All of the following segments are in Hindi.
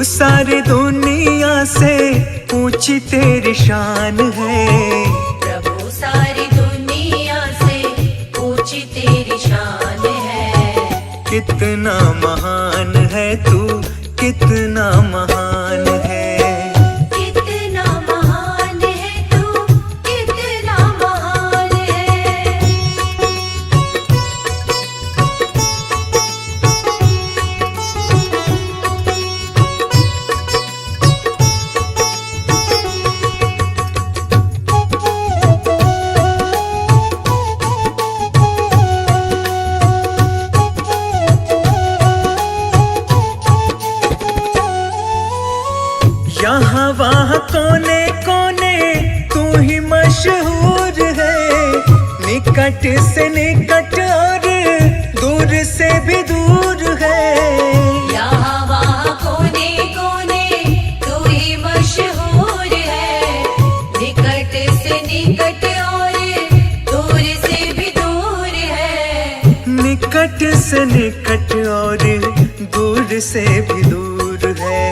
सारी दुनिया से ऊंची तेरी शान है। प्रभु सारी दुनिया से ऊंची तेरी शान है। कितना महान है तू, कितना महान है। कितना महान है तू, कितना महान है। यहाँ वहाँ कोने कोने तू ही मशहूर है। निकट से निकट और दूर से भी दूर है। यहाँ वहाँ कोने कोने तू ही मशहूर है। निकट से निकट और दूर से भी दूर है। निकट से निकट और दूर से भी दूर है।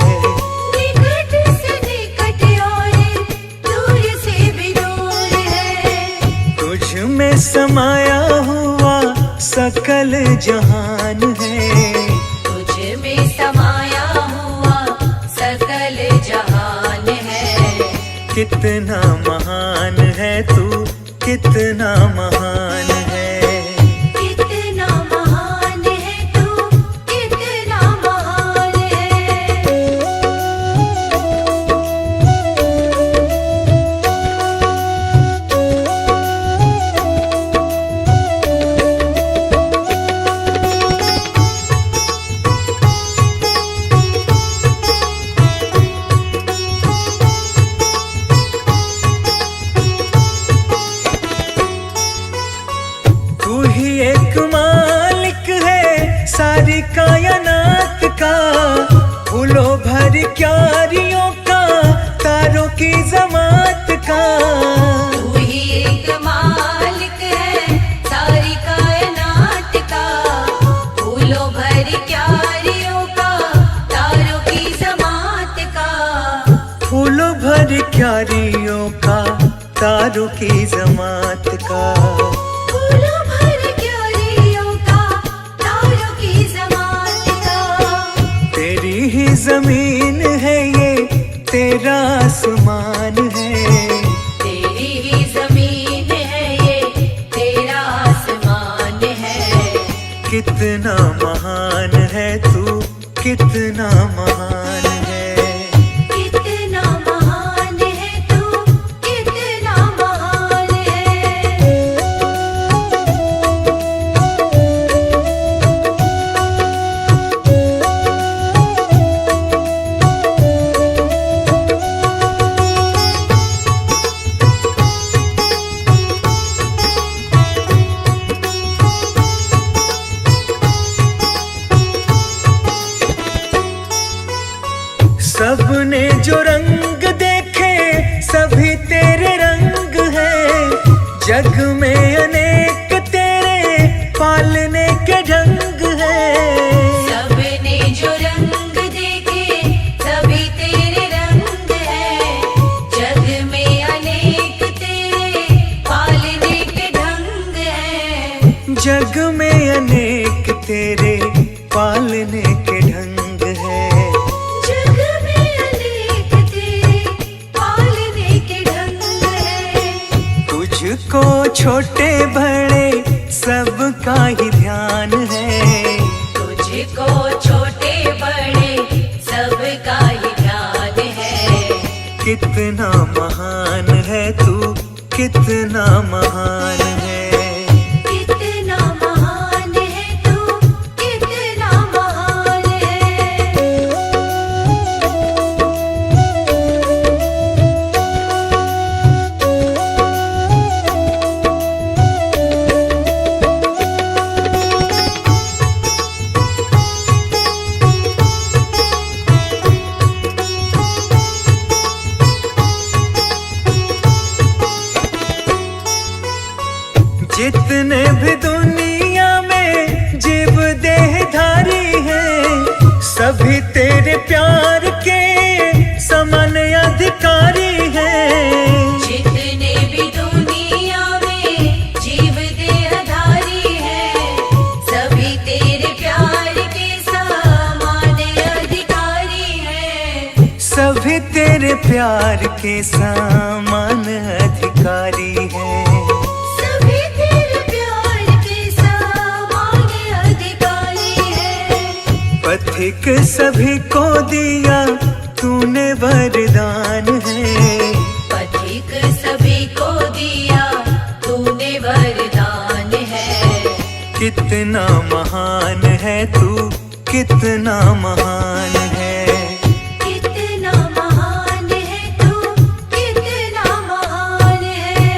में समाया हुआ सकल जहान है। तुझ में समाया हुआ सकल जहान है। कितना महान है तू, कितना महान है। कितना महान है तू, कितना महान है। तू ही एक मालिक है सारी कायनात का। फूलों भर क्यारियों का, तारों की जमात का। तू ही एक मालिक है सारी कायनात का। फूलों भर क्यारियों का, तारों की जमात का। फूलों भर क्यारियों का, तारों की जमात का। फूलों भर क्यारियों का, तारों की जमात का। तेरी ही जमीन है ये, तेरा आसमान है। तेरी ही जमीन है ये, तेरा आसमान है। कितना महान है तू, कितना महान है। कितना महान है तू, कितना महान है। सबने जो रंग देखे सभी तेरे रंग है। जग में अनेक तेरे पालने के ढंग है। सबने जो रंग देखे सभी तेरे रंग है। जग में अनेक तेरे पालने के ढंग है। जग में अनेक तेरे पालने के ढंग है। जग में अनेक तेरे पालने के ढंग है। तुझको छोटे बड़े सबका ही ध्यान है। तुझको छोटे बड़े सबका ही ध्यान है। कितना महान है तू, कितना महान है। कितना महान है तू, कितना महान है। जितने भी दुनिया में जीव देहधारी हैं, सभी तेरे प्यार के प्यार के समान अधिकारी है। सभी तेरे प्यार के समान अधिकारी है। पथिक सभी को दिया तूने वरदान है। पथिक सभी को दिया तूने वरदान है। कितना महान है तू, कितना महान है। कितना महान है तू, कितना महान है।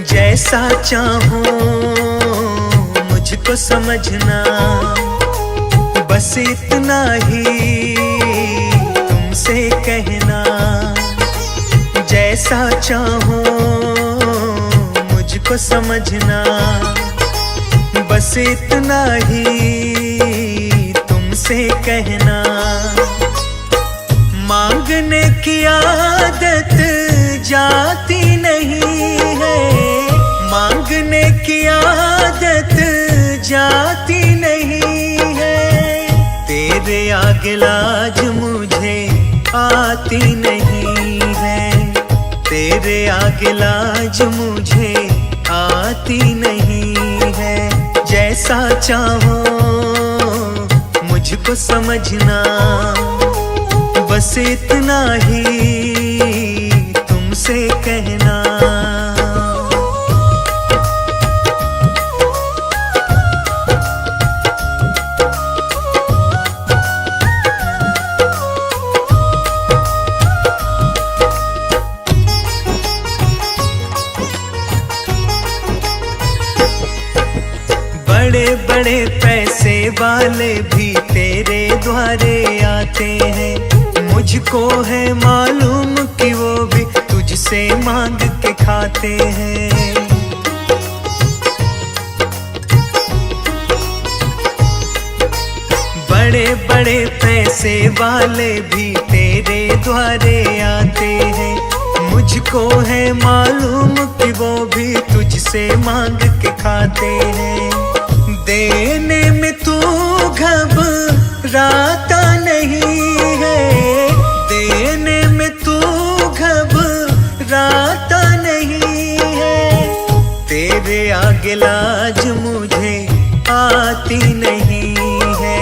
जैसा चाहो मुझको समझना, बस इतना ही तुमसे कहना। जैसा चाहो मुझको समझना, बस इतना ही तुमसे कहना। मांगने की आदत जाती नहीं है, मांगने की आदत जाती नहीं है। तेरे आगे लाज मुझे आती नहीं है, तेरे आगे लाज मुझे आती नहीं है। जैसा चाहो मुझको समझना, बस इतना ही तुमसे कहना। बड़े बड़े पैसे वाले भी तेरे द्वारे आते हैं। मुझको है मालूम कि वो भी तुझसे मांग के खाते हैं। बड़े बड़े पैसे वाले भी तेरे द्वारे आते हैं। मुझको है मालूम कि वो भी तुझसे मांग के खाते हैं। देने में तू घबराता नहीं है, देने में तू घबराता नहीं है। तेरे आगे लाज मुझे आती नहीं है,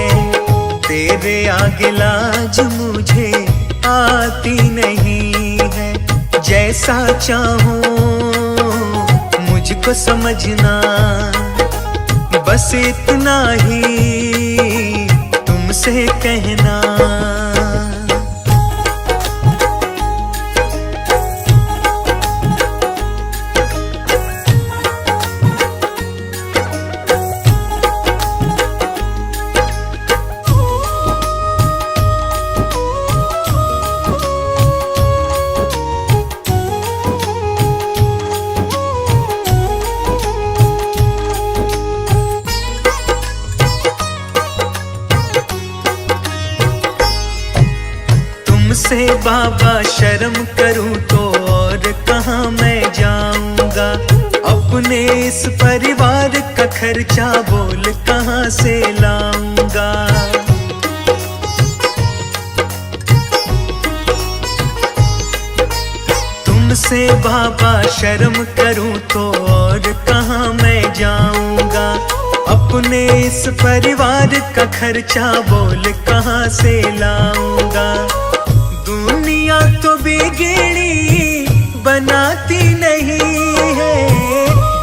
तेरे आगे लाज मुझे आती नहीं है। जैसा चाहो मुझको समझना, बस इतना ही तुमसे कहना। तुमसे बाबा शर्म करूं तो और कहाँ मैं जाऊंगा। अपने इस परिवार का खर्चा बोल कहाँ से लाऊंगा। तुमसे बाबा शर्म करूं तो और कहाँ मैं जाऊंगा। अपने इस परिवार का खर्चा बोल कहाँ से लाऊंगा। दुनिया तो बिगड़ी बनाती नहीं है,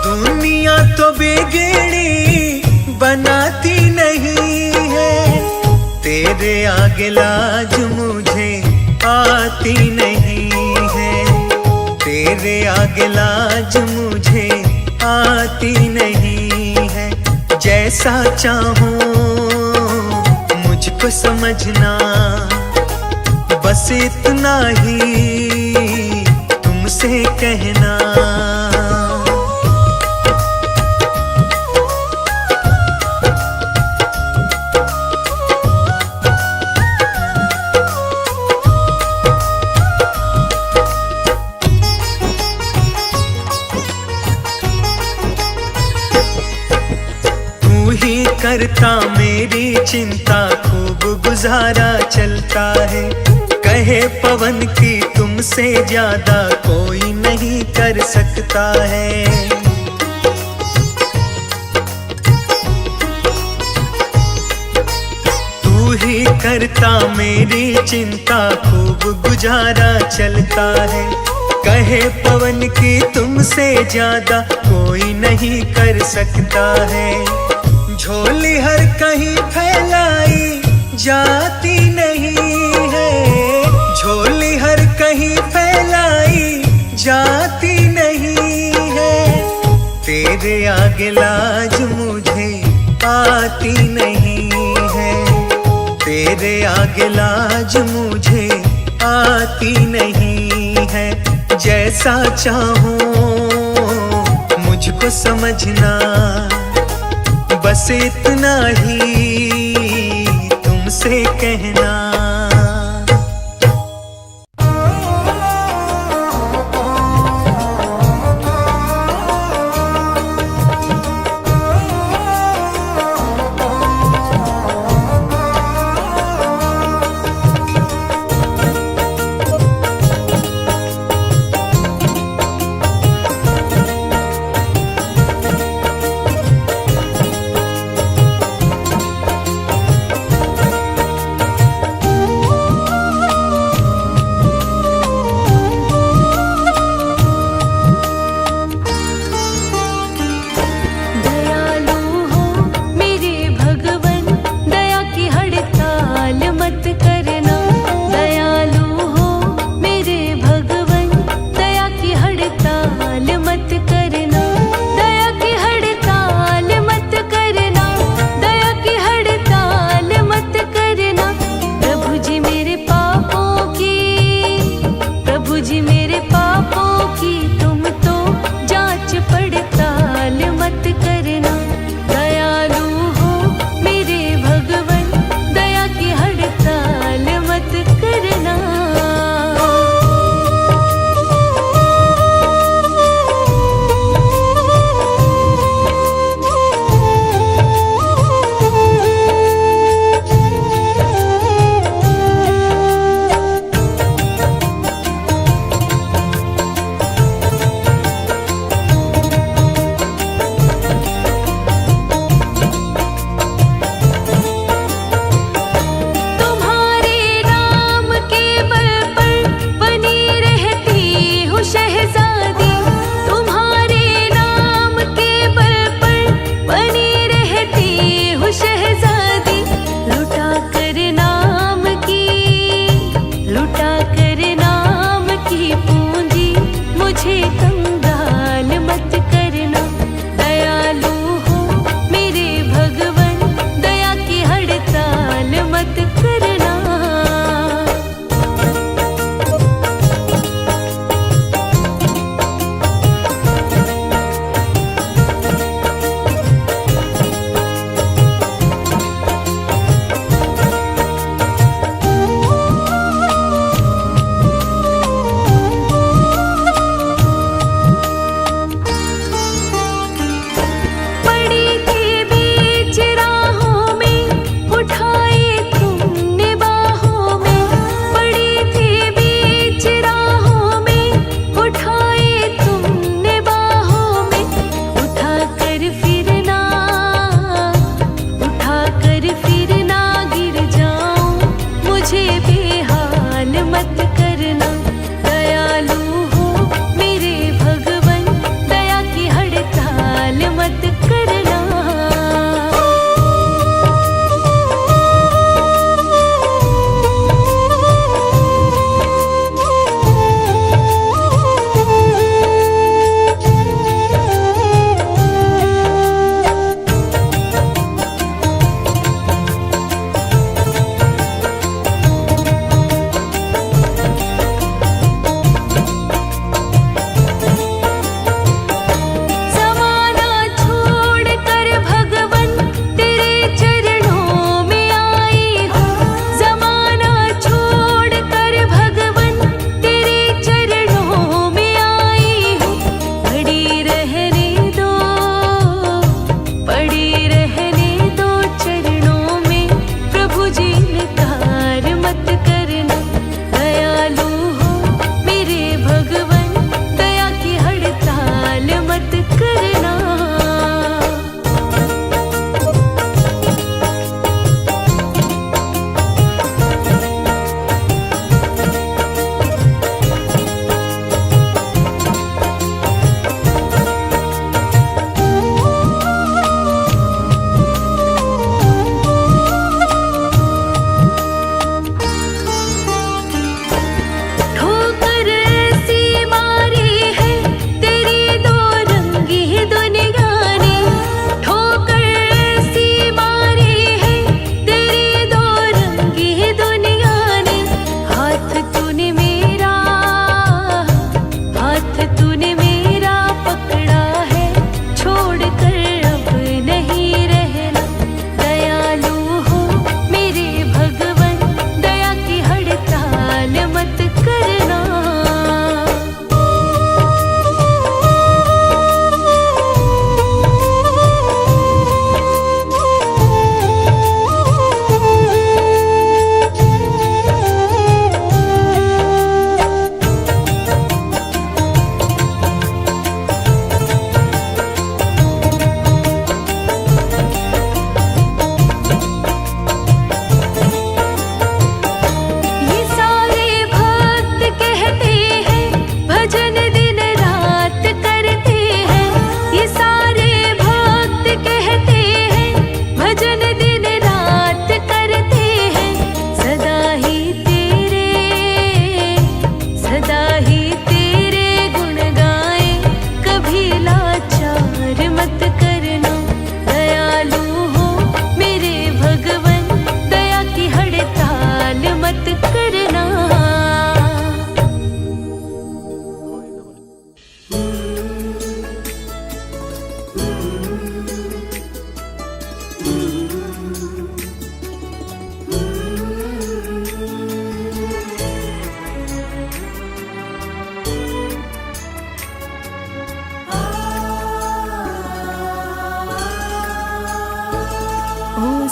दुनिया तो बिगड़ी बनाती नहीं है। तेरे आगे लाज मुझे आती नहीं है, तेरे आगे लाज मुझे आती नहीं है। जैसा चाहो मुझको समझना, बस बस इतना ही तुमसे कहना। तू ही करता मेरी चिंता, खूब गुजारा चलता है। कहे पवन की तुमसे ज्यादा कोई नहीं कर सकता है। तू ही करता मेरी चिंता, खूब गुजारा चलता है। कहे पवन की तुमसे ज्यादा कोई नहीं कर सकता है। झोली हर कहीं फैलाई जाती नहीं है, झोली हर कहीं फैलाई जाती नहीं है। तेरे आगे लाज मुझे आती नहीं है, तेरे आगे लाज मुझे आती नहीं है। जैसा चाहो मुझको समझना, बस इतना ही तुमसे कहना।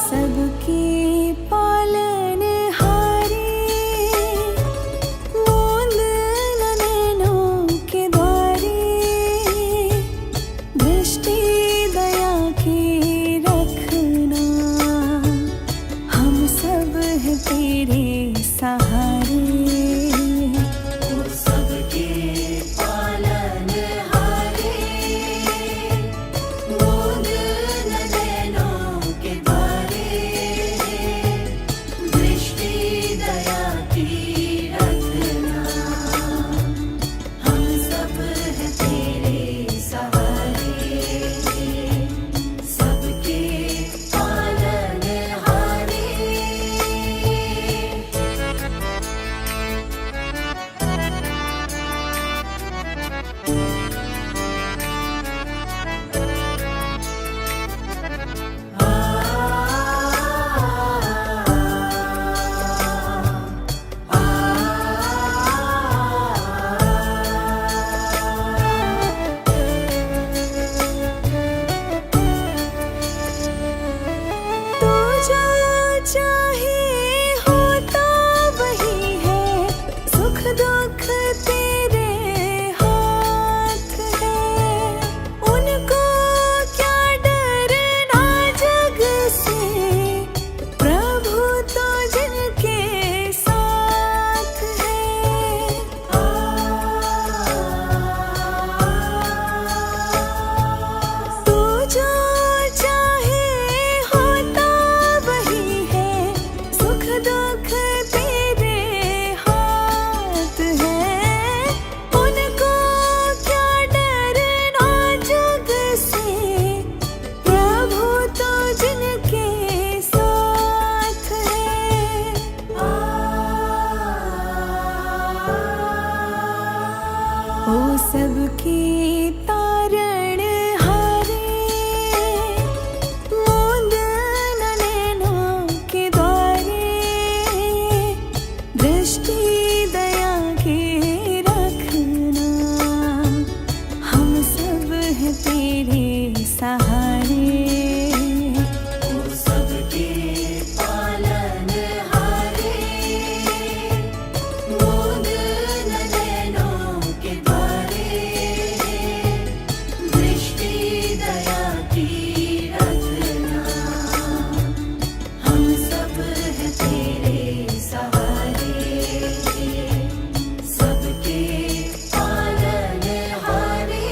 सबकी पालनहारी, मूंद न नैनों के द्वारे, दृष्टि दया की रखना, हम सब है तेरे सहारे। सबके पालनहारे, मूंद न नैनों के द्वारे, दृष्टि दया की रखना, हम सब है तेरे सहारे। सबके पालनहारे, तू जो चाहे होता वही है, सुख दुख तेरे हाथ है। उनको क्या डरना जग से, प्रभु तो जिनके साथ है। तू जो चाहे होता वही है, सुख दुख तेरे हाथ है। उनको क्या डरना जग से, प्रभु तो जिनके साथ है। ओ सबकी तारण हारे, मूंद न नैनों के द्वारे, दृष्टि दया की रखना, हम सब है तेरे सहारे। सबके पालनहारे, मूंद न नैनों के द्वारे, दृष्टि दया की रखना, हम सब है तेरे सहारे। सबके पालनहारे,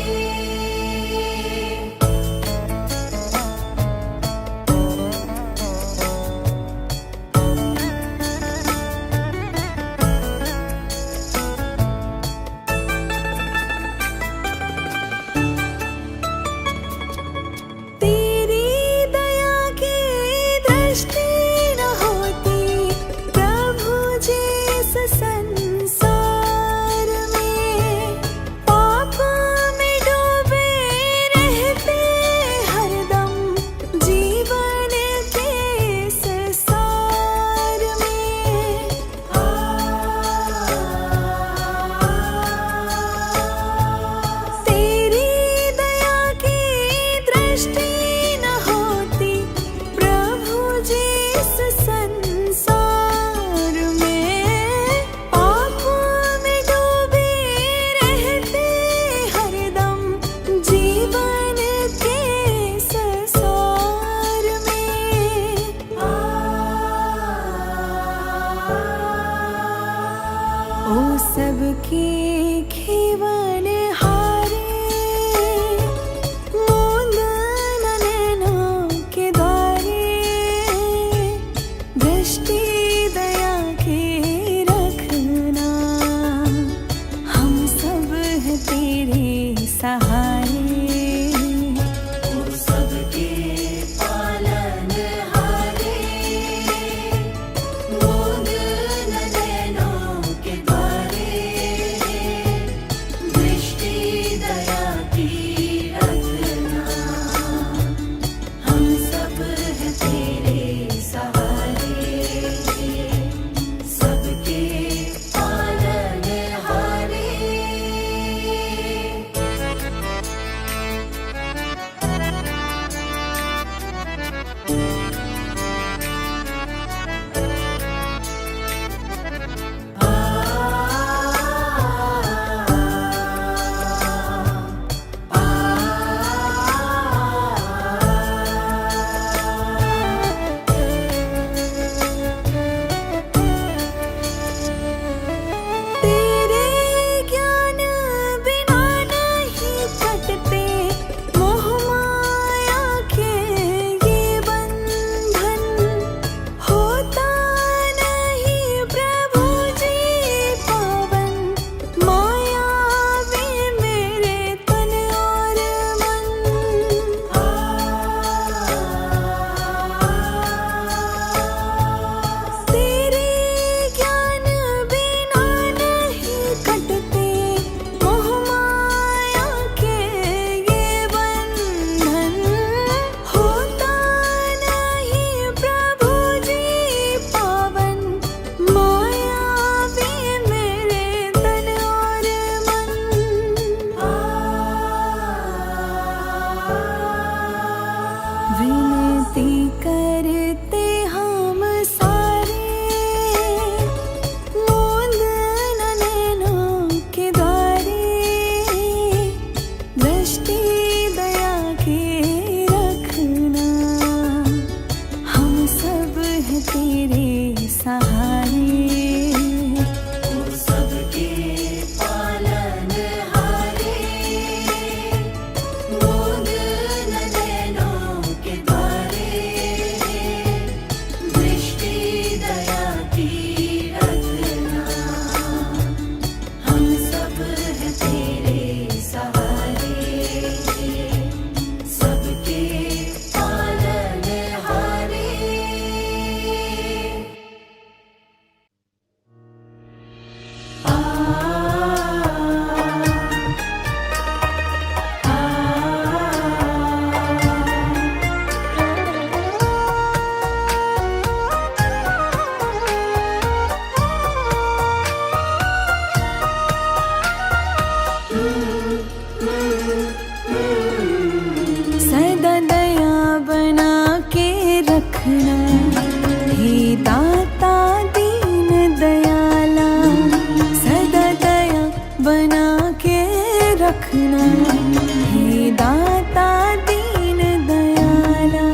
दाता दीन दयाला।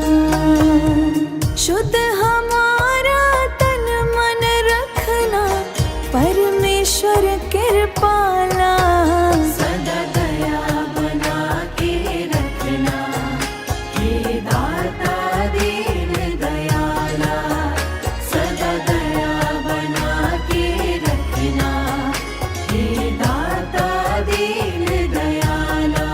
शुद्ध हमारा तन मन रखना, परमेश्वर कृपाला। सदा दया बना के रखना, हे दाता दीन दयाला। सदा दया बना के रखना, हे दाता दीन दयाला।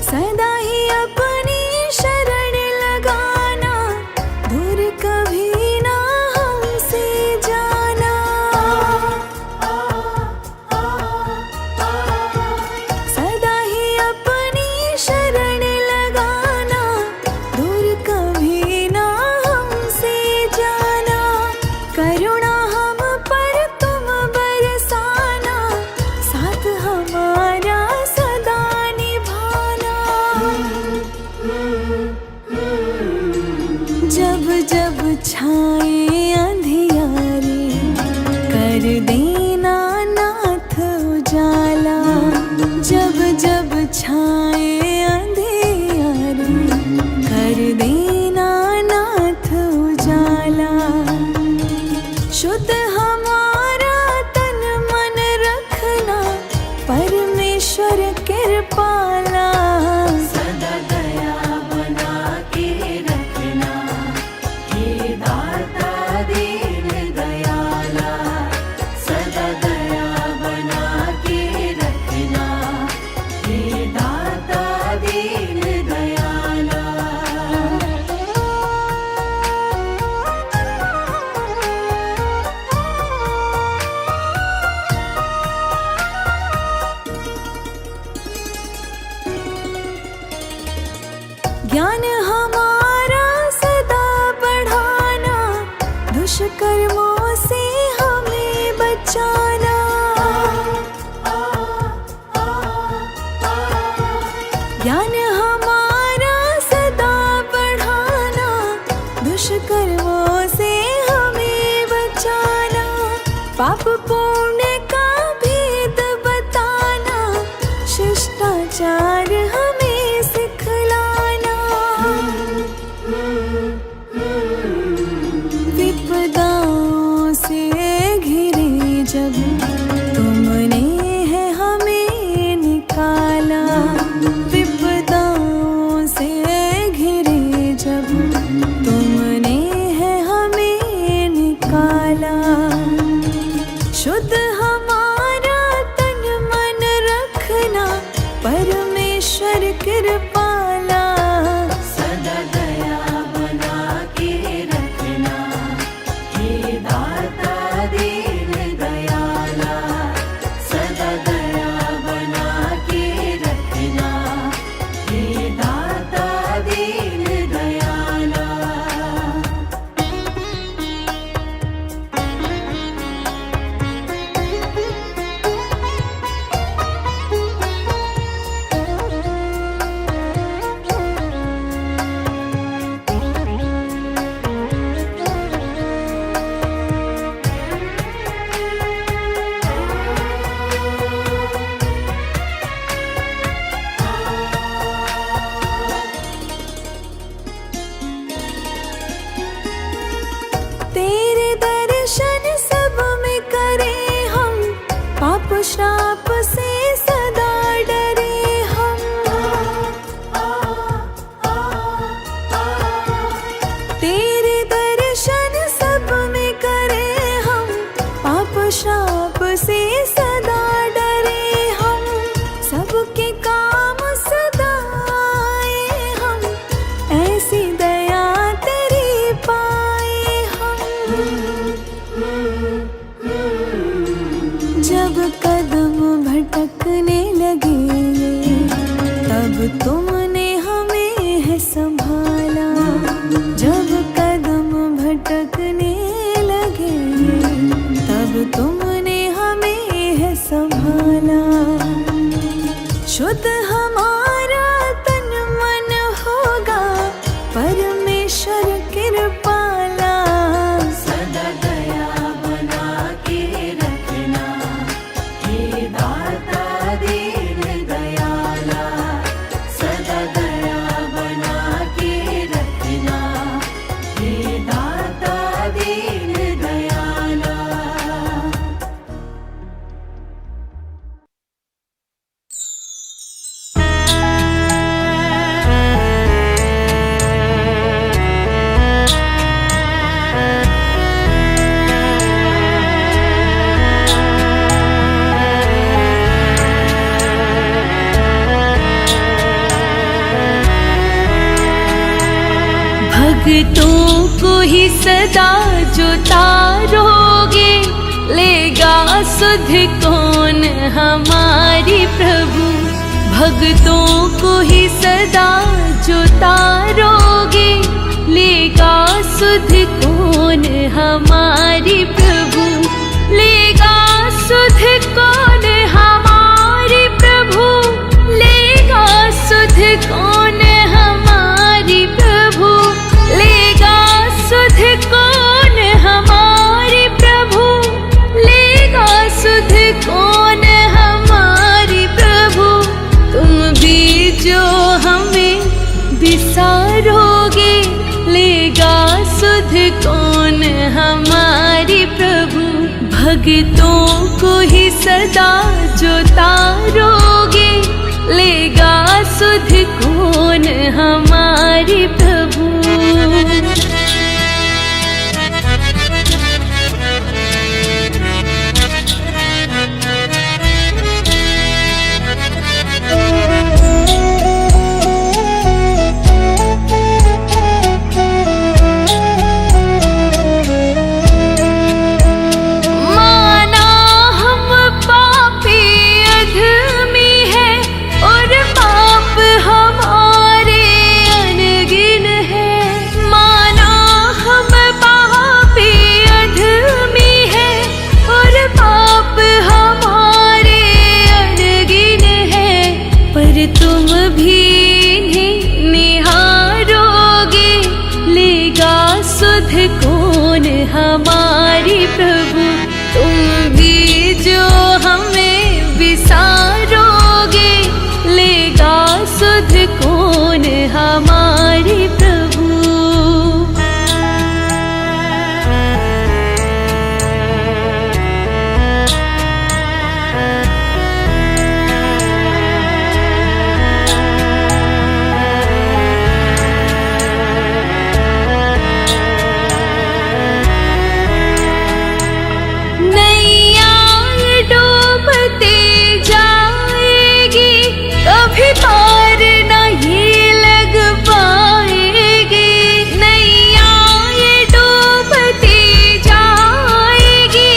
सदा ही अपनी शरण लगाना, दूर कभी ना हमसे जाना। सदा ही अपनी शरण लगाना, दूर कभी ना हमसे जाना। करुणा हम पर तुम बरसाना, साथ हमारा सदा निभाना। जब जब छाए अंधियारे, कर देना नाथ उजाला। जब जब छाए अंधियारे, कर देना नाथ उजाला। शुद्ध हमारा तन मन रखना, परमेश्वर कृपाला। सदा दया बना के रखना, हे दाता दीन दयाला। सदा दया बना के रखना, हे दाता दीन दयाला। ज्ञान हमारा सदा बढ़ाना, दुष्कर्मों से हमें बचाना। ज्ञान हमारा सदा बढ़ाना, दुष्कर्मों से हमें बचाना। पाप पुण्य का भेद बताना, शिष्टाचार हमें सिखलाना। विपदाओं से घिरे जब, तुमने है हमें निकाला। विपदाओं से घिरे जब, तुमने है हमें निकाला। शुद्ध हमारा तन मन रखना, परमेश्वर कृपाला। सदा दया बना के रखना, हे दाता दीन दयाला। सदा दया बना के रखना, हे दाता दीन दयाला। तब तुमने हमें है संभाला, जब कदम भटकने लगे तब तुमने हमें है संभाला। शुद्ध हमारा तन मन होगा परमेश्वर कृपाला। सदा दया बना के रखना, हे दाता दीन दयाला। सदा दया बना के रखना, हे दाता दीन दयाला। भक्तों को ही सदा जो तारोगे, लेगा सुध कौन हमारी प्रभु। भक्तों को ही सदा जो तारोगे, लेगा सुध कौन हमारी प्रभु। लेगा सुध कौन हमारी प्रभु, लेगा सुध कौन हमारी प्रभु। लेगा सुध कौन हमारी प्रभु, लेगा सुध कौन हमारी प्रभु। तुम भी जो हमें बिसारोगे, लेगा सुध कौन हमारी प्रभु। भक्तों को ही सदा जो तारोगे, लेगा सुध कौन हमारी प्रभु। हमारी प्रभु। तुम भी जो हमें विसारोगे, लेगा सुध कौन हमारी प्रभु। पार नहीं लग पाएगी नैया, ये डूबती जाएगी।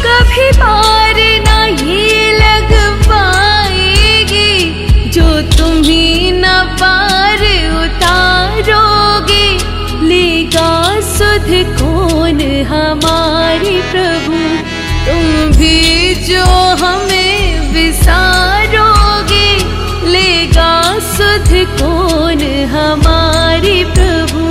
कभी पार नहीं लग पाएगी, जो तुम्ही न पार उतारोगे, लेगा सुध कौन हमारी प्रभु। तुम भी जो हमें विसारोगे, लेगा सुध कौन हमारी प्रभु।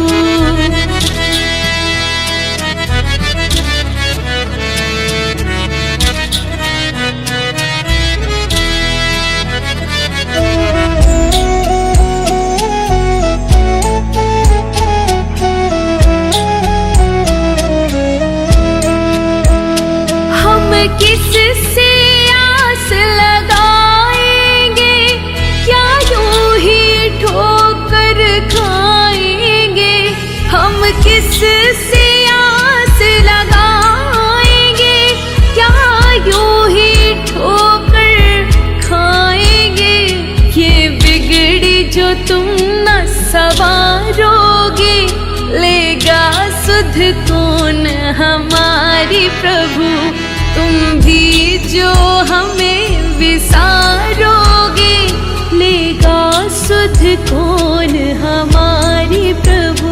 हम किस से आस लगाएंगे, क्या यूं ही ठोकर खाएंगे। हम किस से आस लगाएंगे, क्या यूं ही ठोकर खाएंगे। ये बिगड़ी जो तुम न सवारोगे, लेगा सुध कौन हमारी प्रभु। तुम भी जो हमें विसारोगे, लेगा सुध कौन हमारे प्रभु।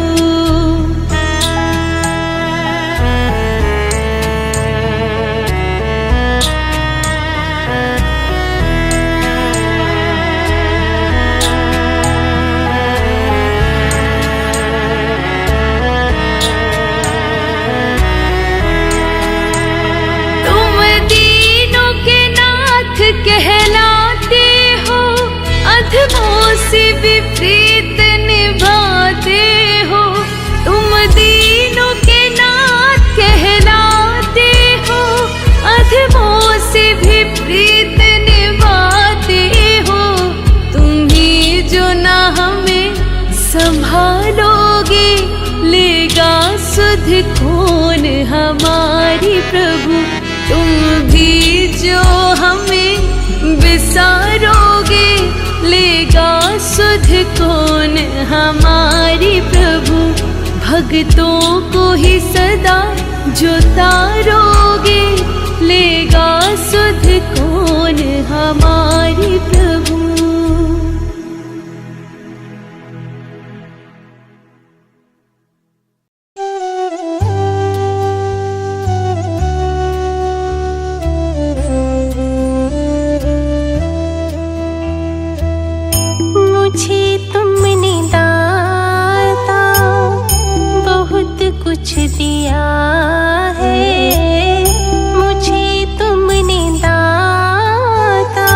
कहलाते हो अधमों से विपरीत निभाते हो। तुम दीनों के नाथ कहलाते हो अधमों से विपरीत निभाते हो। तुम ही जो ना हमें संभालोगे लेगा सुध कौन हमारी प्रभु। तुम भी जो हमें विसारोगे लेगा सुध कौन हमारी प्रभु। भक्तों को ही सदा जो तारोगे लेगा सुध कौन हमारी प्रभु। कुछ दिया है मुझे तुमने दाता,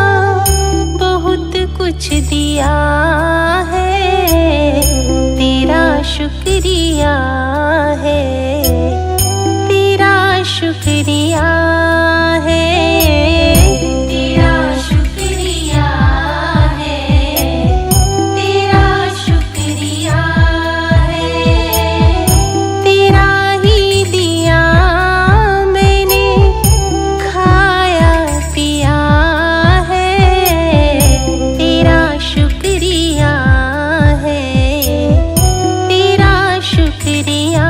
बहुत कुछ दिया है, तेरा शुक्रिया है, तेरा शुक्रिया है, तेरा शुक्रिया है, तेरा शुक्रिया है। तेरा ही दिया मैंने खाया पिया है, तेरा शुक्रिया है, तेरा शुक्रिया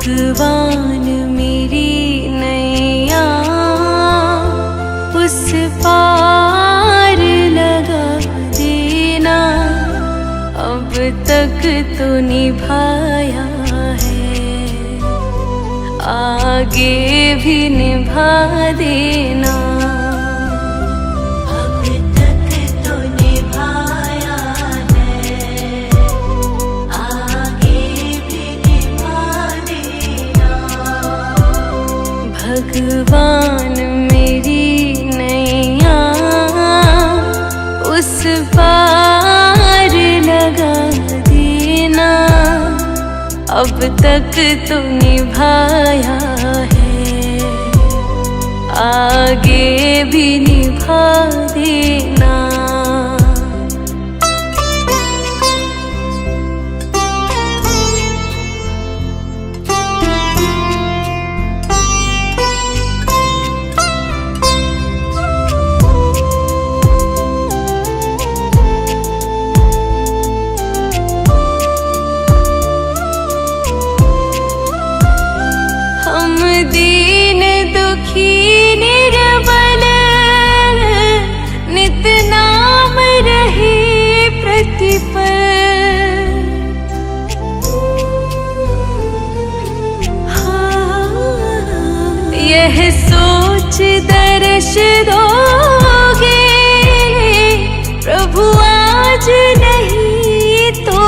भगवान मेरी नैया उस पार लगा देना, अब तक तो निभाया है, आगे भी निभा देना। अब तक तो निभाया है, आगे भी निभा देना। भगवान मेरी नैया उस पार लगा देना, अब तक तो निभाया है, आगे भी निभा देना। हम दीन दुखी निर्बल नित नाम रहे प्रतिपल, यह सोच दर्श दोगे प्रभु आज नहीं तो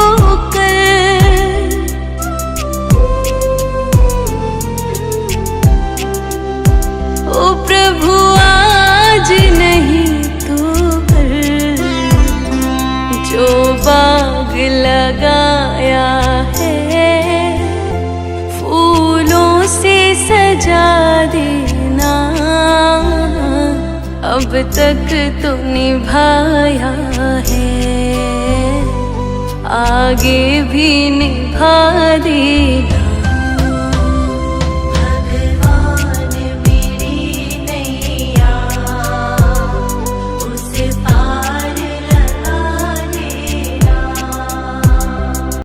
कल। ओ प्रभु आज नहीं तो कल, जो बाग लगाया है फूलों से सजा देना, अब तक तो निभाया है, आगे भी निभा देना।